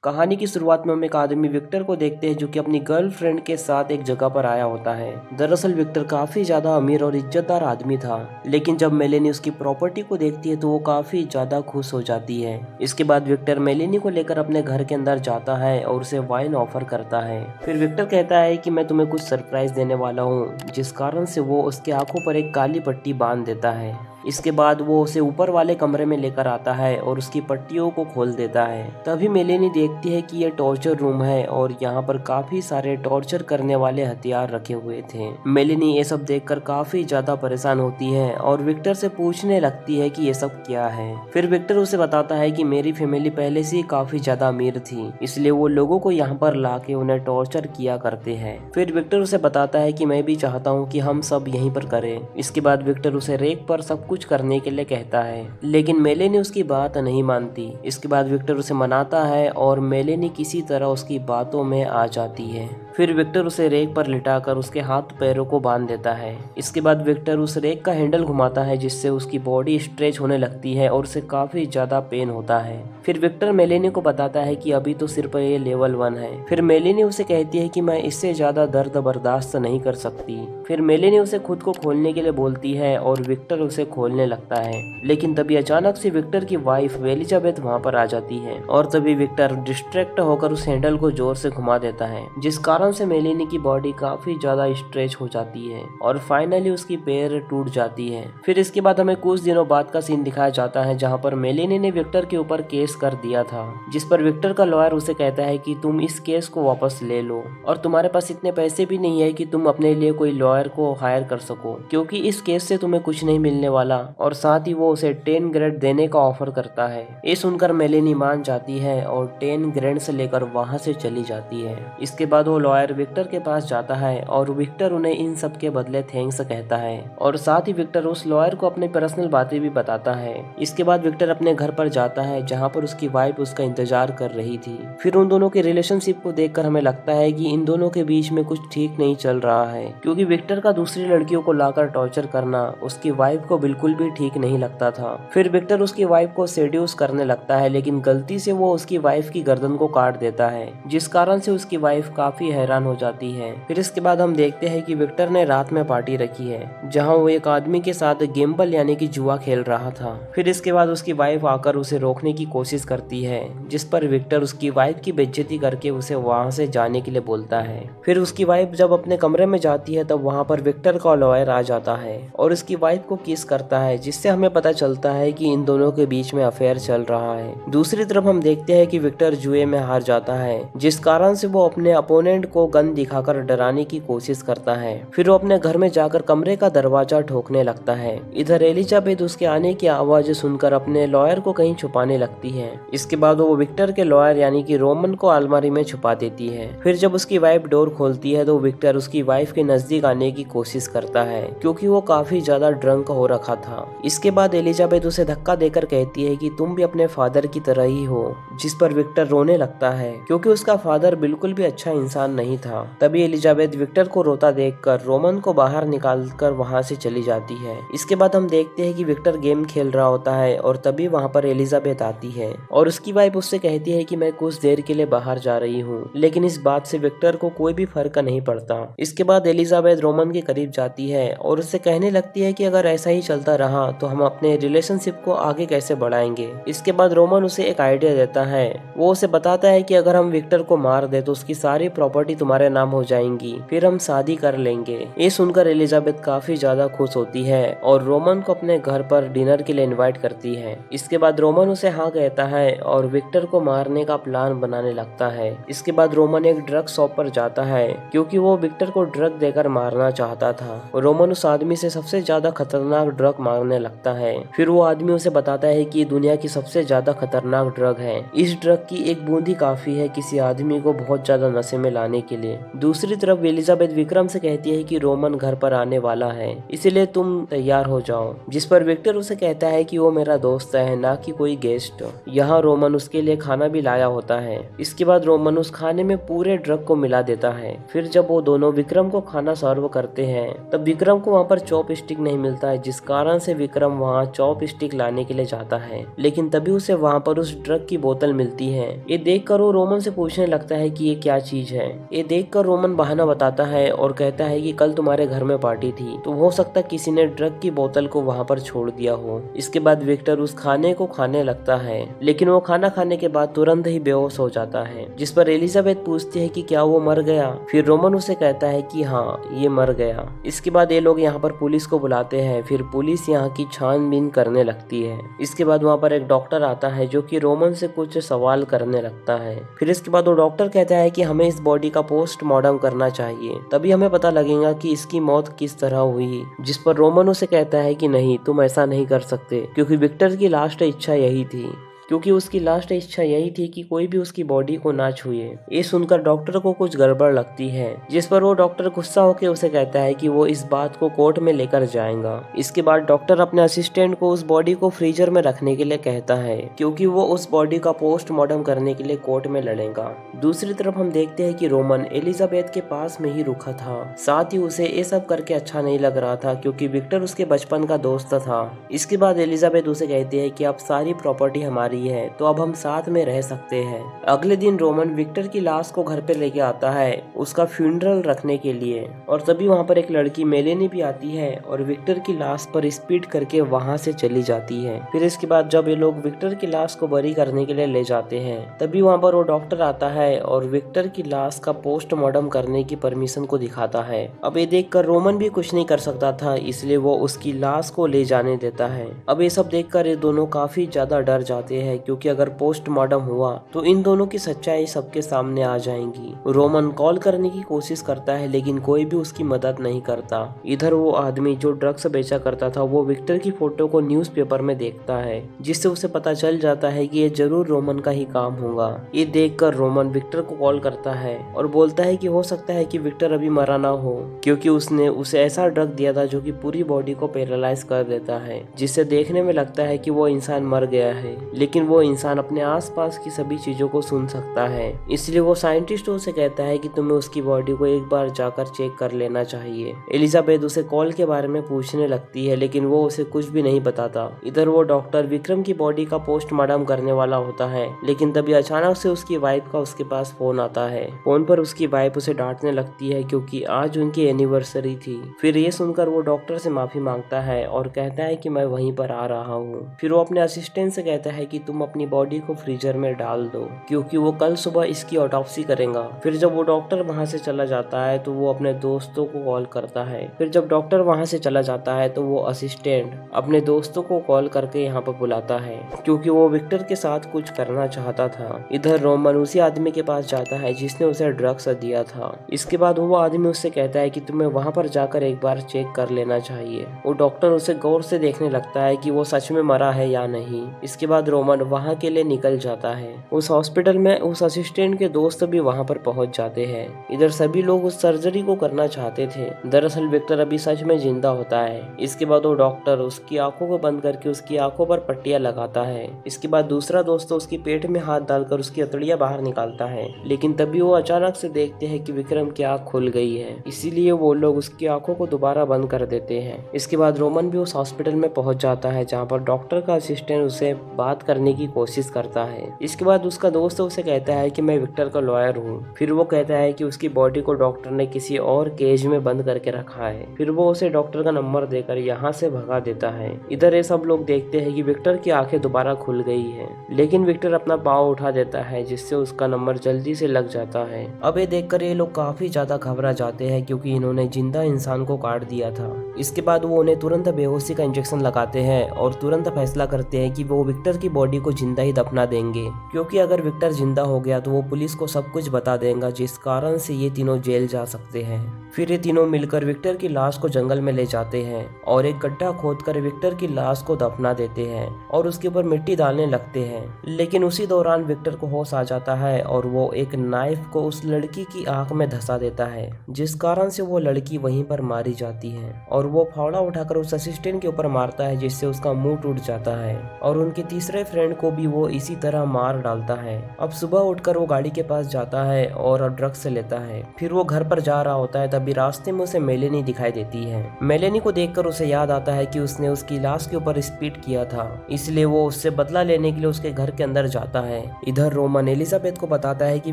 कहानी की शुरुआत में हम एक आदमी विक्टर को देखते हैं जो कि अपनी गर्लफ्रेंड के साथ एक जगह पर आया होता है। दरअसल विक्टर काफी ज्यादा अमीर और इज्जतदार आदमी था, लेकिन जब मेलेनी उसकी प्रॉपर्टी को देखती है तो वो काफी ज्यादा खुश हो जाती है। इसके बाद विक्टर मेलेनी को लेकर अपने घर के अंदर जाता है और उसे वाइन ऑफर करता है। फिर विक्टर कहता है कि मैं तुम्हें कुछ सरप्राइज देने वाला हूँ, जिस कारण से वो उसके आंखों पर एक काली पट्टी बांध देता है। इसके बाद वो उसे ऊपर वाले कमरे में लेकर आता है और उसकी पट्टियों को खोल देता है। तभी मेलेनी देखती है कि ये टॉर्चर रूम है और यहाँ पर काफी सारे टॉर्चर करने वाले हथियार रखे हुए थे। मेलेनी ये सब देखकर काफी ज्यादा परेशान होती है और विक्टर से पूछने लगती है कि ये सब क्या है। फिर विक्टर उसे बताता है कि मेरी फैमिली पहले से ही काफी ज्यादा अमीर थी, इसलिए वो लोगों को यहाँ पर लाके उन्हें टॉर्चर किया करते हैं। फिर विक्टर उसे बताता है कि मैं भी चाहता हूँ कि हम सब यहीं पर करें। इसके बाद विक्टर उसे रेक पर सब कुछ करने के लिए कहता है, लेकिन मेलेनी उसकी बात नहीं मानती। इसके बाद विक्टर उसे मनाता है और मेलेनी किसी तरह उसकी बातों में आ जाती है। फिर विक्टर उसे रेक पर लिटाकर उसके हाथ पैरों को बांध देता है। इसके बाद विक्टर उस रेक का हैंडल घुमाता है, जिससे उसकी बॉडी स्ट्रेच होने लगती है और उसे काफी ज्यादा पेन होता है। फिर विक्टर मेलेनी को बताता है कि अभी तो सिर्फ ये लेवल 1 है। फिर मेलेनी उसे कहती है कि मैं इससे ज्यादा दर्द बर्दाश्त नहीं कर सकती। फिर मेलेनी उसे खुद को खोलने के लिए बोलती है और विक्टर उसे खोलने लगता है, लेकिन तभी अचानक से विक्टर की वाइफ एलिजाबेथ वहां पर आ जाती है और तभी विक्टर डिस्ट्रैक्ट होकर उस हैंडल को जोर से घुमा देता है, जिस कारण से मेलेनी की बॉडी काफी ज्यादा स्ट्रेच हो जाती है और फाइनली उसकी पैर टूट जाती है। फिर इसके बाद हमें कुछ दिनों बाद का सीन दिखाया जाता है, जहाँ पर मेलेनी ने विक्टर के ऊपर केस कर दिया था, जिस पर विक्टर का लॉयर उसे कहता है कि तुम इस केस को वापस ले लो और तुम्हारे पास इतने पैसे भी नहीं है कि तुम अपने लिए कोई लॉयर को हायर कर सको, क्योंकि इस केस से तुम्हें कुछ नहीं मिलने वाला। और साथ ही वो उसे 10 ग्रेड देने का ऑफर करता है। ये सुनकर मेलेनी मान जाती है और 10 ग्रेड से लेकर वहां से चली जाती है। इसके बाद वो लॉयर विक्टर के पास जाता है और विक्टर उन्हें इन सब के बदले थैंक्स कहता है और साथ ही विक्टर उस लॉयर को अपनी पर्सनल बातें भी बताता है। इसके बाद विक्टर अपने घर पर जाता है, जहाँ पर उसकी वाइफ उसका इंतजार कर रही थी। फिर उन दोनों के रिलेशनशिप को देखकर हमें लगता है कि इन दोनों के बीच में कुछ ठीक नहीं चल रहा है, क्योंकि विक्टर का दूसरी लड़कियों को लाकर टॉर्चर करना उसकी वाइफ को बिल्कुल भी ठीक नहीं लगता था। फिर विक्टर उसकी वाइफ को सेड्यूस करने लगता है, लेकिन गलती से वो उसकी वाइफ की गर्दन को काट देता है, जिस कारण से उसकी वाइफ काफी हैरान हो जाती है। फिर इसके बाद हम देखते हैं कि विक्टर ने रात में पार्टी रखी है, जहां वो एक आदमी के साथ गेम्बल यानी कि जुआ खेल रहा था। फिर इसके बाद उसकी वाइफ आकर उसे रोकने की कोशिश करती है, जिस पर विक्टर उसकी वाइफ की बेइज्जती करके उसे वहां से जाने के लिए बोलता है। फिर उसकी वाइफ जब अपने कमरे में जाती है तब वहां पर विक्टर का लॉयर आ जाता है और उसकी वाइफ को किस करता है, जिससे हमें पता चलता है कि इन दोनों के बीच में अफेयर चल रहा है। दूसरी तरफ हम देखते हैं कि विक्टर जुए में हार जाता है, जिस कारण से वो अपने अपोनेंट को गन दिखाकर डराने की कोशिश करता है। फिर वो अपने घर में जाकर कमरे का दरवाजा ठोकने लगता है। इधर एलिजाबेथ उसके आने की आवाज सुनकर अपने लॉयर को कहीं छुपाने लगती है। इसके बाद वो विक्टर के लॉयर यानी कि रोमन को अलमारी में छुपा देती है। फिर जब उसकी वाइफ डोर खोलती है तो विक्टर उसकी वाइफ के नजदीक आने की कोशिश करता है, क्योंकि वो काफी ज्यादा ड्रंक हो रखा था। इसके बाद एलिजाबेथ उसे धक्का देकर कहती है कि तुम भी अपने फादर की तरह ही हो, जिस पर विक्टर रोने लगता है, क्योंकि उसका फादर बिल्कुल भी अच्छा इंसान नहीं था। तभी एलिजाबेथ विक्टर को रोता देखकर रोमन को बाहर निकालकर वहां से चली जाती है। इसके बाद हम देखते हैं कि विक्टर गेम खेल रहा होता है और तभी वहां पर एलिजाबेथ आती है और उसकी वाइफ उससे कहती है कि मैं कुछ देर के लिए बाहर जा रही हूँ, लेकिन इस बात से विक्टर को कोई भी फर्क नहीं पड़ता। इसके बाद एलिजाबेथ रोमन के करीब जाती है और उससे कहने लगती है कि अगर ऐसा ही चलता रहा तो हम अपने रिलेशनशिप को आगे कैसे बढ़ाएंगे। इसके बाद रोमन उसे एक आइडिया देता है। वो उसे बताता है कि अगर हम विक्टर को मार दे तो उसकी सारी प्रॉपर्टी तुम्हारे नाम हो जाएंगी, फिर हम शादी कर लेंगे। ये सुनकर एलिजाबेथ काफी ज्यादा खुश होती है और रोमन को अपने घर पर डिनर के लिए इनवाइट करती है। इसके बाद रोमन उसे हाँ कहता है और विक्टर को मारने का प्लान बनाने लगता है। इसके बाद रोमन एक ड्रग शॉप पर जाता है, क्योंकि वो विक्टर को ड्रग देकर मारना चाहता था। रोमन उस आदमी से सबसे ज्यादा खतरनाक ड्रग मांगने लगता है। फिर वो आदमी उसे बताता है कि दुनिया की सबसे ज्यादा खतरनाक ड्रग है। इस ड्रग की एक बूंदी काफी है किसी आदमी को बहुत ज्यादा नशे में लाने जाने के लिए। दूसरी तरफ एलिजाबेथ विक्रम से कहती है कि रोमन घर पर आने वाला है, इसलिए तुम तैयार हो जाओ। जिस पर विक्टर उसे कहता है कि वो मेरा दोस्त है, ना कि कोई गेस्ट। यहाँ रोमन उसके लिए खाना भी लाया होता है। इसके बाद रोमन उस खाने में पूरे ड्रग को मिला देता है। फिर जब वो दोनों विक्रम को खाना सर्व करते हैं तब विक्रम को वहाँ पर चॉप स्टिक नहीं मिलता है, जिस कारण से विक्रम वहाँ चॉप स्टिक लाने के लिए जाता है। लेकिन तभी उसे वहाँ पर उस ड्रग की बोतल मिलती है। ये देखकर वो रोमन से पूछने लगता है कि ये क्या चीज है। ये देखकर रोमन बहाना बताता है और कहता है कि कल तुम्हारे घर में पार्टी थी, तो हो सकता किसी ने ड्रग की बोतल को वहाँ पर छोड़ दिया हो। इसके बाद विक्टर उस खाने को खाने लगता है, लेकिन वो खाना खाने के बाद तुरंत ही बेहोश हो जाता है। जिस पर एलिजाबेथ पूछती है कि क्या वो मर गया। फिर रोमन उसे कहता है कि हाँ, ये मर गया। इसके बाद ये लोग यहाँ पर पुलिस को बुलाते हैं। फिर पुलिस यहाँ की छानबीन करने लगती है। इसके बाद वहाँ पर एक डॉक्टर आता है जो कि रोमन से कुछ सवाल करने लगता है। फिर इसके बाद वो डॉक्टर कहता है कि हमें इस बॉडी का पोस्टमार्टम करना चाहिए, तभी हमें पता लगेगा कि इसकी मौत किस तरह हुई। जिस पर रोमन उसे कहता है कि नहीं, तुम ऐसा नहीं कर सकते, क्योंकि विक्टर की लास्ट इच्छा यही थी। क्योंकि उसकी लास्ट इच्छा यही थी कि कोई भी उसकी बॉडी को ना छुए। ये सुनकर डॉक्टर को कुछ गड़बड़ लगती है, जिस पर वो डॉक्टर गुस्सा होकर उसे कहता है कि वो इस बात को कोर्ट में लेकर जाएगा। इसके बाद डॉक्टर अपने असिस्टेंट को उस बॉडी को फ्रीजर में रखने के लिए कहता है, क्योंकि वो उस बॉडी का पोस्टमार्टम करने के लिए कोर्ट में लड़ेगा। दूसरी तरफ हम देखते हैं कि रोमन एलिजाबेथ के पास में ही रुका था। साथ ही उसे ये सब करके अच्छा नहीं लग रहा था, क्योंकि विक्टर उसके बचपन का दोस्त था। इसके बाद एलिजाबेथ उसे कहती है कि अब सारी प्रॉपर्टी हमारी है, तो अब हम साथ में रह सकते हैं। अगले दिन रोमन विक्टर की लाश को घर पे लेके आता है उसका फ्यूनरल रखने के लिए, और तभी वहाँ पर एक लड़की मेलेनी भी आती है और विक्टर की लाश पर स्पीड करके वहाँ से चली जाती है। फिर इसके बाद जब ये लोग विक्टर की लाश को बरी करने के लिए ले जाते हैं, तभी वहाँ पर वो डॉक्टर आता है और विक्टर की लाश का पोस्टमार्टम करने की परमिशन को दिखाता है। अब ये देखकर रोमन भी कुछ नहीं कर सकता था, इसलिए वो उसकी लाश को ले जाने देता है। अब ये सब देखकर ये दोनों काफी ज्यादा डर जाते हैं, क्योंकि अगर पोस्टमार्टम हुआ तो इन दोनों की सच्चाई सबके सामने आ जाएंगी। रोमन कॉल करने की कोशिश करता है, लेकिन कोई भी उसकी मदद नहीं करता। इधर वो आदमी जो ड्रग्स बेचा करता था वो विक्टर की फोटो को न्यूज़पेपर में देखता है, जिससे उसे पता चल जाता है कि ये जरूर रोमन का ही काम होगा। ये देखकर रोमन विक्टर को कॉल करता है और बोलता है कि हो सकता है कि विक्टर अभी मरा ना हो, क्योंकि उसने उसे ऐसा ड्रग दिया था जो कि पूरी बॉडी को पैरालाइज कर देता है, जिससे देखने में लगता है कि वो इंसान मर गया है, लेकिन वो इंसान अपने आसपास की सभी चीजों को सुन सकता है। इसलिए वो साइंटिस्टों से कहता है कि तुम्हें उसकी बॉडी को एक बार जाकर चेक कर लेना चाहिए। एलिजाबेथ उसे कॉल के बारे में पूछने लगती है, लेकिन वो उसे कुछ भी नहीं बताता। इधर वो डॉक्टर विक्रम की बॉडी का पोस्टमार्टम करने वाला होता है, लेकिन तभी अचानक से उसकी वाइफ का उसके पास फोन आता है। फोन पर उसकी वाइफ उसे डांटने लगती है, क्योंकि आज उनकी एनिवर्सरी थी। फिर ये सुनकर वो डॉक्टर से माफी मांगता है और कहता है कि मैं वहीं पर आ रहा हूँ। फिर वो अपने असिस्टेंट से कहता है कि तुम अपनी बॉडी को फ्रीजर में डाल दो, क्योंकि वो कल सुबह इसकी ऑटोप्सी करेगा। फिर जब वो डॉक्टर वहाँ से चला जाता है तो वो अपने दोस्तों को कॉल करता है। फिर जब डॉक्टर वहाँ से चला जाता है तो वो असिस्टेंट अपने दोस्तों को कॉल करके यहाँ पर बुलाता है, क्योंकि वो विक्टर के साथ कुछ करना चाहता था। इधर रोमन उसी आदमी के पास जाता है जिसने उसे ड्रग्स दिया था। इसके बाद वो आदमी उससे कहता है कि तुम्हें वहाँ पर जाकर एक बार चेक कर लेना चाहिए। वो डॉक्टर उसे गौर से देखने लगता है कि वो सच में मरा है या नहीं। इसके बाद रोमन वहाँ के लिए निकल जाता है। उस हॉस्पिटल में उस असिस्टेंट के दोस्त भी वहाँ पर पहुँच जाते हैं। इधर सभी लोग उस सर्जरी को करना चाहते थे। दरअसल विक्टर अभी सच में जिंदा होता है। इसके बाद वो डॉक्टर उसकी आंखों को बंद करके उसकी आंखों पर पट्टियां लगाता है। इसके बाद दूसरा दोस्त उसकी पेट में हाथ डालकर उसकी अतड़ियां बाहर निकालता है, लेकिन तभी वो अचानक से देखते हैं कि विक्रम की आंख खुल गई है। इसीलिए वो लोग उसकी आंखों को दोबारा बंद कर देते हैं। इसके बाद रोमन भी उस हॉस्पिटल में पहुंच जाता है, जहाँ पर डॉक्टर का असिस्टेंट उसे बात करने की कोशिश करता है। इसके बाद उसका दोस्त उसे कहता है कि मैं विक्टर का लॉयर हूँ। फिर वो कहता है कि उसकी बॉडी को डॉक्टर ने किसी और केज में बंद करके रखा है। फिर वो उसे डॉक्टर का नंबर देकर यहाँ से भगा देता है। इधर ये सब लोग देखते हैं कि विक्टर की आंखें दोबारा खुल गई है, लेकिन विक्टर अपना पाँव उठा देता है, जिससे उसका नंबर जल्दी से लग जाता है। अब ये देखकर ये लोग काफी ज्यादा घबरा जाते हैं, क्योंकि इन्होंने जिंदा इंसान को काट दिया था। इसके बाद वो उन्हें तुरंत बेहोशी का इंजेक्शन लगाते हैं और तुरंत फैसला करते हैं कि वो विक्टर की बॉडी बॉडी को जिंदा ही दफना देंगे, क्योंकि अगर विक्टर जिंदा हो गया तो वो पुलिस को सब कुछ बता देगा, जिस कारण से ये तीनों जेल जा सकते हैं। फिर ये तीनों मिलकर विक्टर की लाश को जंगल में ले जाते हैं और एक गड्ढा खोदकर विक्टर की लाश को दफना देते हैं और उसके ऊपर मिट्टी डालने लगते हैं। लेकिन उसी दौरान विक्टर को होश आ जाता है और वो एक नाइफ को उस लड़की की आंख में धंसा देता है, जिस कारण से वो लड़की वहीं पर मारी जाती है और वो फावड़ा उठाकर उस असिस्टेंट के ऊपर मारता है, जिससे उसका मुंह टूट जाता है और उनके तीसरे फ्रेंड को भी वो इसी तरह मार डालता है। अब सुबह उठकर वो गाड़ी के पास जाता है और ड्रग्स लेता है। फिर वो घर पर जा रहा होता है, तभी रास्ते में उसे मेलेनी दिखाई देती है। मेलेनी को देखकर उसे याद आता है कि उसने उसकी लाश के ऊपर स्पीड किया था, इसलिए वो उससे बदला लेने के लिए उसके घर के अंदर जाता है। इधर रोमन एलिजाबेथ को बताता है कि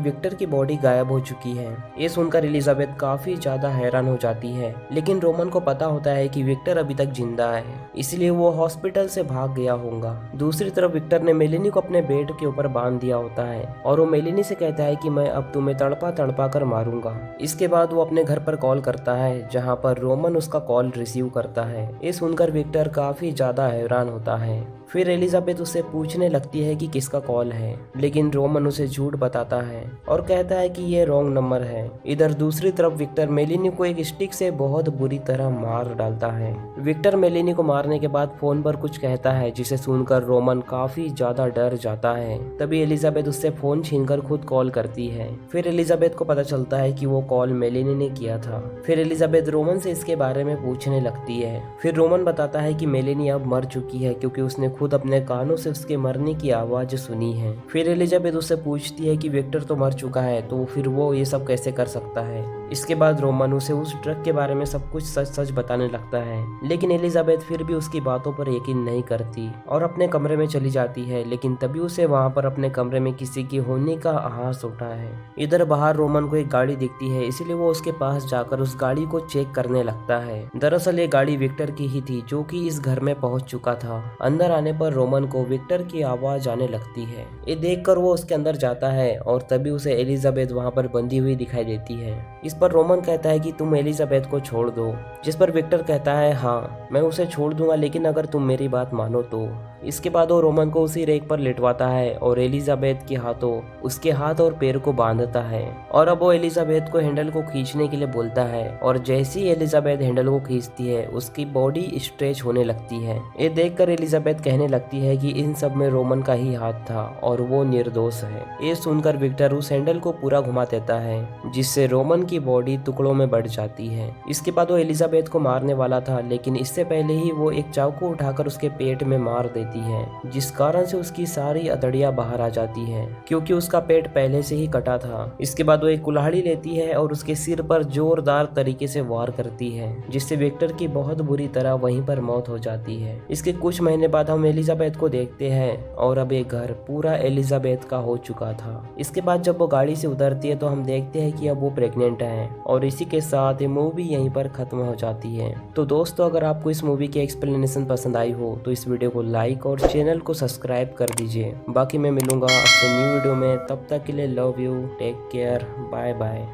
विक्टर की बॉडी गायब हो चुकी है। ये सुनकर एलिजाबेथ काफी ज्यादा हैरान हो जाती है, लेकिन रोमन को पता होता है कि विक्टर अभी तक जिंदा है, इसलिए वो हॉस्पिटल से भाग गया होगा। दूसरी तरफ विक्टर ने मेलेनी को अपने बेड के ऊपर बांध दिया होता है और वो मेलेनी से कहता है कि मैं अब तुम्हें तड़पा तड़पा कर मारूंगा। इसके बाद वो अपने घर पर कॉल करता है, जहाँ पर रोमन उसका कॉल रिसीव करता है। ये सुनकर विक्टर काफी ज्यादा हैरान होता है। फिर एलिजाबेथ उससे पूछने लगती है कि किसका कॉल है, लेकिन रोमन उसे झूठ बताता है और कहता है कि ये रॉन्ग नंबर है। इधर दूसरी तरफ विक्टर मेलेनी को एक स्टिक से बहुत बुरी तरह मार डालता है। विक्टर मेलेनी को मारने के बाद फोन पर कुछ कहता है, जिसे सुनकर रोमन काफी ज्यादा डर जाता है। तभी एलिजाबेथ उससे फोन छीनकर खुद कॉल करती है। फिर एलिजाबेथ को पता चलता है कि वो कॉल मेलेनी ने किया था। फिर एलिजाबेथ रोमन से इसके बारे में पूछने लगती है। फिर रोमन बताता है कि मेलेनी अब मर चुकी है, क्योंकि उसने खुद अपने कानों से उसके मरने की आवाज सुनी है। फिर एलिजाबेथ उससे पूछती है कि विक्टर तो मर चुका है, तो फिर वो ये सब कैसे कर सकता है। इसके बाद रोमन उसे उस ड्रग के बारे में सब कुछ सच सच बताने लगता है, लेकिन एलिजाबेथ फिर भी उसकी बातों पर यकीन नहीं करती और अपने कमरे में चली जाती है। लेकिन तभी उसे वहाँ पर अपने कमरे में किसी की होने का आभास होता है। इधर बाहर रोमन को एक गाड़ी दिखती है, इसलिए वो उसके पास जाकर उस गाड़ी को चेक करने लगता है। दरअसल ये गाड़ी विक्टर की ही थी, जो कि इस घर में पहुंच चुका था। अंदर आने पर रोमन को विक्टर की आवाज आने लगती है। ये देखकर वो उसके अंदर जाता है और तभी उसे एलिजाबेथ वहाँ पर बंधी हुई दिखाई देती है। इस पर रोमन कहता है कि तुम एलिजाबेथ को छोड़ दो, जिस पर विक्टर कहता है हाँ मैं उसे छोड़ दूंगा, लेकिन अगर तुम मेरी बात मानो तो। इसके बाद वो रोमन को उसी रेक पर लिटवाता है और एलिजाबेथ के हाथों उसके हाथ और पैर को बांधता है और अब वो एलिजाबेथ को हैंडल को खींचने के लिए बोलता है और जैसी एलिजाबेथ हैंडल को खींचती है उसकी बॉडी स्ट्रेच होने लगती है। ये देखकर एलिजाबेथ कहने लगती है कि इन सब में रोमन का ही हाथ था और वो निर्दोष है। ये सुनकर विक्टर उस हैंडल को पूरा घुमा देता है, जिससे रोमन की बॉडी टुकड़ों में बढ़ जाती है। इसके बाद वो एलिजाबेथ को मारने वाला था, लेकिन इससे पहले ही वो एक चाकू उठाकर उसके पेट में मार देती है, जिस कारण से उसकी सारी अतड़ियां बाहर आ जाती है, क्योंकि उसका पेट पहले से ही कटा था। इसके बाद वो एक कुल्हाड़ी लेती है और उसके सिर पर जोरदार तरीके से वार करती है, जिससे विक्टर की बहुत बुरी तरह वहीं पर मौत हो जाती है। इसके कुछ महीने बाद हम एलिजाबेथ को देखते हैं और अब ये घर पूरा एलिजाबेथ का हो चुका था। इसके बाद जब वो गाड़ी से उतरती है तो हम देखते हैं कि अब वो प्रेग्नेंट है और इसी के साथ ये मूवी यहीं पर खत्म हो जाती है। तो दोस्तों, अगर आपको इस मूवी की एक्सप्लेनेशन पसंद आई हो तो इस वीडियो को लाइक और चैनल को सब्सक्राइब कर दीजिए। बाकी मैं मिलूंगा आपसे न्यू वीडियो में, तब तक के लिए love you, take care, bye bye.